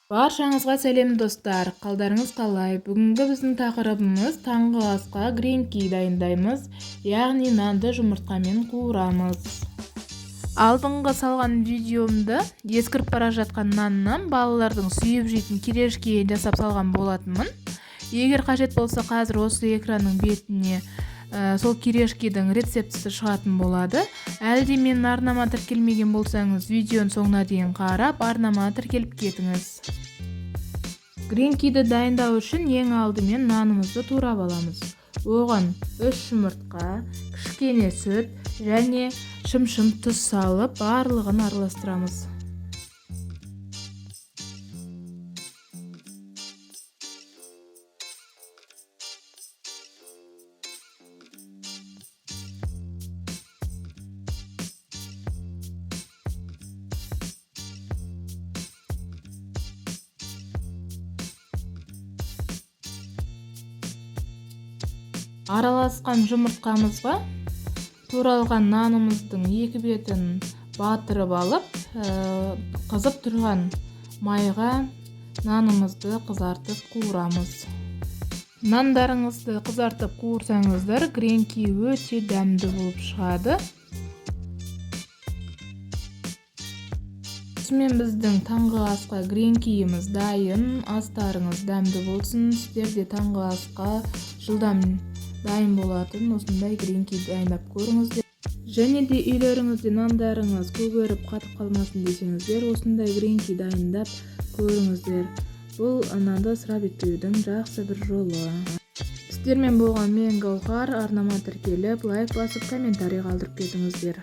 Баршаңызға сәлем достар, қалдарыңыз қалай? Бүгінгі біздің тақырыбымыз таңғы асқа гренки дайындаймыз, яғни нанды жұмыртқамен қуырамыз. Алдыңғы салған видеомда ескіріп бара жатқан наннан балалардың сүйіп жейтін кирешке жасап салған болатынмын. Егер қажет болса, қазір осы экранның бетіне сол кирешкенің рецептісі шығатын болады. Әлде мен арнама тіркелмеген болсаңыз, видеоның соңына дейін қарап, арнама тіркеліп кетіңіз. Гренкиді дайындау үшін ең алдымен нанымызды турап аламыз. Оған 3 жұмыртқа, кішкене сүт және шым-шым тұз салып, барлығын араластырамыз. Араласқан жұмыртқамызға туралған нанымыздың екі бетін батырып алып, қызып тұрған майға нанымызды қызартып қуырамыз. Нандарыңызды қызартып қуырсаңыздар, гренки өте дәмді болып шығады. Осымен біздің таңғы асқа гренкиіміз дайын. Астарыңыз дәмді болсын. Сіздер де таңғы асқа жылдам дайын болатын осындай гренки дайындап көріңіздер. Және де үйлеріңізде нандарыңыз көгеріп қатып қалмасын десеңіздер, осындай гренки дайындап көріңіздер. Бұл нанды ысырап етпеудің жақсы бір жолы. Сіздермен болған мен Гаухар. Арнама тіркеліп, лайк басып, комментарий қалдырып кетіңіздер.